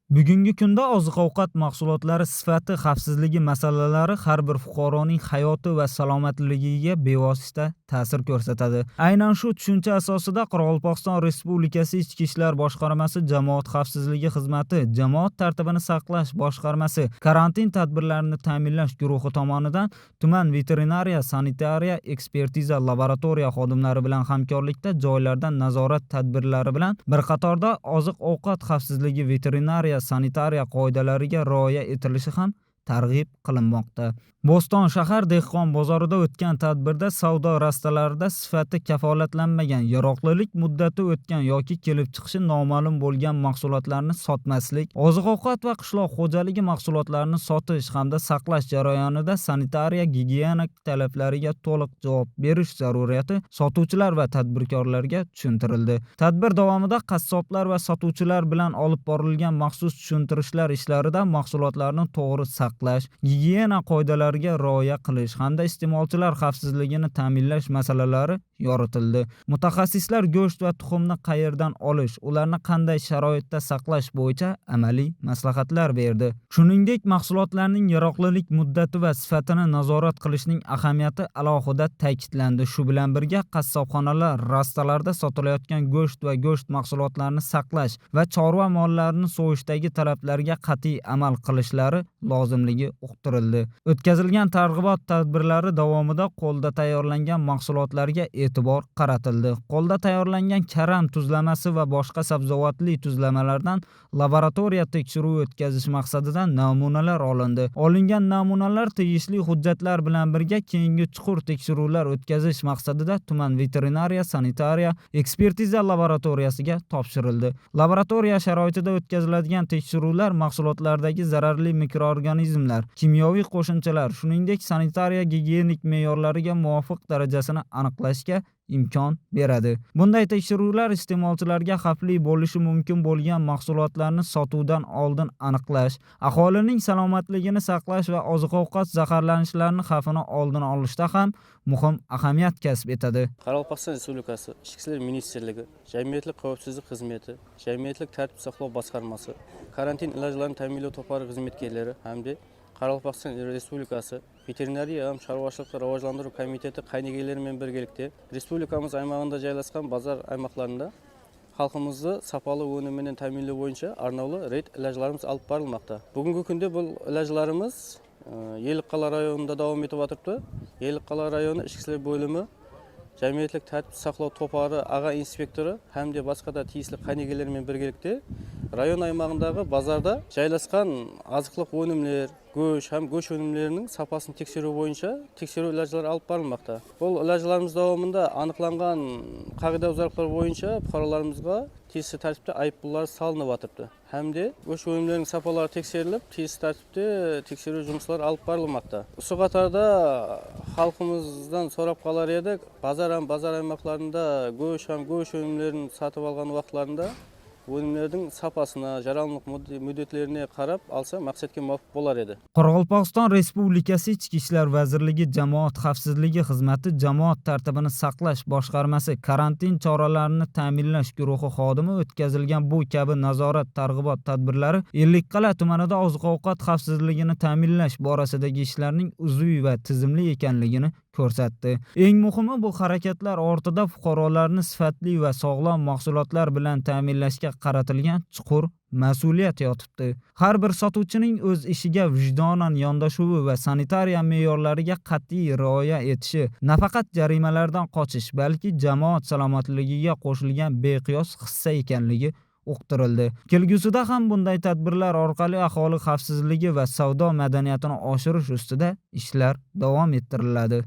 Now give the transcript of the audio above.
Bugungi kunda oziq-ovqat mahsulotlari sifati, xavfsizligi masalalari har bir fuqaroning hayoti va salomatligiga bevosita ta'sir ko'rsatadi. Aynan shu tushuncha asosida Qoraqalpog'iston Respublikasi Ichki ishlar boshqarmasi, Jamoat xavfsizligi xizmati, Jamoat tartibini saqlash boshqarmasi karantin tadbirlarini ta'minlash guruhi tomonidan tuman veterinariya sanitariya ekspertiza laboratoriya xodimlari bilan hamkorlikda joylarda nazorat tadbirlari bilan bir qatorda oziq-ovqat xavfsizligi veterinariya sanitariya qoidalariga rioya etilishi ham targ'ib qilinmoqda. Bo'ston shahar dehqon bozorida o'tgan tadbirda savdo rastalarida sifati kafolatlanmagan, yaroqlilik muddati o'tgan yoki kelib chiqishi noma'lum bo'lgan mahsulotlarni sotmaslik, oziq-ovqat va qishloq xo'jaligi mahsulotlarini sotish hamda saqlash jarayonida sanitariya gigiyena talablariga to'liq javob berish zaruriyati sotuvchilar va tadbirkorlarga tushuntirildi. Tadbir davomida qassoblar va sotuvchilar bilan olib borilgan maxsus tushuntirishlar ishlarida mahsulotlarni to'g'ri saqlash, gigiyena qoidalariga rioya qilish hamda iste'molchilar xavfsizligini ta'minlash masalalari yoritildi. Mutaxassislar go'sht va tuxumni qayerdan olish, ularni qanday sharoitda saqlash bo'yicha amaliy maslahatlar berdi. Shuningdek, mahsulotlarning yaroqlilik muddati va sifatini nazorat qilishning ahamiyati alohida ta'kidlandi. Shu bilan birga qassobxonalar rastalarda sotilayotgan go'sht va go'sht mahsulotlarini saqlash va chorva mollarini so'yishdagi talablarga qat'iy amal qilishlari lozimligi uqtirildi. O'tkazilgan targ'ibot tadbirlari davomida qo'lda tayyorlangan mahsulotlarga e'tibor qaratildi. Qo'lda tayyorlangan karam tuzlamasi va boshqa sabzavotli tuzlamalardan laboratoriya tekshiruvi o'tkazish maqsadida namunalar olindi. Olingan namunalar tegishli hujjatlar bilan birga keyingi chuqur tekshiruvlar o'tkazish maqsadida tuman veterinariya sanitariya ekspertiza laboratoriyasiga topshirildi. Laboratoriya sharoitida o'tkaziladigan tekshiruvlar mahsulotlardagi zararli mikroorganizmlar, kimyoviy qo'shimchalar, shuningdek sanitariya gigiyenik me'yorlariga muvofiq darajasini aniqlashga imkon beradi. Bunday tekshiruvlar iste'molchilarga xavfli bo'lishi mumkin bo'lgan mahsulotlarni sotuvdan oldin aniqlash, aholining salomatligini saqlash va oziq-ovqat zaharlanishlarining xavfini oldini olishda ham muhim ahamiyat kasb etadi. Qoraqalpog'iston Respublikasi Ichki ishlar ministrligi, Jamiyatlik qavmsizlik xizmati, Jamiyatlik tartib saqlov boshqarmasi, karantin ilojlarini ta'minlash to'pori xizmatkorlari hamda Qoraqalpog'iston Respublikasi Veterinariya va chorvachilikni rivojlantirish komiteti qaynigelari bilan birgalikda respublikamiz aymog'ida joylashgan bozor aymoqlarida xalqimizni safoli unumini ta'minlash bo'yicha arnovli reyd ilojlarimiz olib borilmoqda. Bugungi kunda bu ilojlarimiz Yeliqqal'a rayonida davom etib o'tiribdi. Yeliqqal'a rayoni ichki ishlar bo'limi Jamiyatlik tartib saqlov to'pori ag'a inspektori hamda boshqa tegishli qaynigelar bilan birgalikda rayon aymog'idagi bozorda joylashgan oziqlik unumlar, go'sht ham go'sht unumlarining safosini tekshiruv bo'yicha tekshiruv ilojlari olib borilmoqda. Bu ilojlarimiz davomida aniqlangan qoidabuzarliklar bo'yicha fuqarolarimizga tegishli tartibda ayıplar solinib o'tiribdi. Hamda go'sht unumlarining safolari tekshirilib, tegishli tartibda tekshiruv ishlari olib borilmoqda. Shu qatorda xalqimizdan so'rab qolar edik, bozor aymoqlarida go'sht unumlarini sotib olgan vaqtlarida unumlarning safosini, jaralaniq muddatlarini qarab olsa maqsadga muvofiq bo'lar edi. Qoraqalpog'iston Respublikasi Ichki ishlar vazirligi Jamoat xavfsizligi xizmati, Jamoat tartibini saqlash boshqarmasi karantin choralarini ta'minlash guruhi xodimi o'tkazilgan bu kabi nazorat targ'ibot tadbirlari Ellikqal'a tumanida oziq-ovqat xavfsizligini ta'minlash borasidagi ishlarning uzviy va tizimli ekanligini ko'rsatdi. Eng muhimi, bu harakatlar ortida fuqarolarni sifatli va sog'lom mahsulotlar bilan ta'minlashga qaratilgan chuqur mas'uliyat yotibdi. Har bir sotuvchining o'z ishiga vijdonan yondashuvi va sanitariya me'yorlariga qat'iy rioya etishi nafaqat jarimalardan qochish, balki jamoat salomatligiga qo'shilgan beqiyos hissa ekanligi uqtirildi. Kelgusida ham bunday tadbirlar orqali aholi xavfsizligi va savdo madaniyatini oshirish ustida ishlar davom ettiriladi.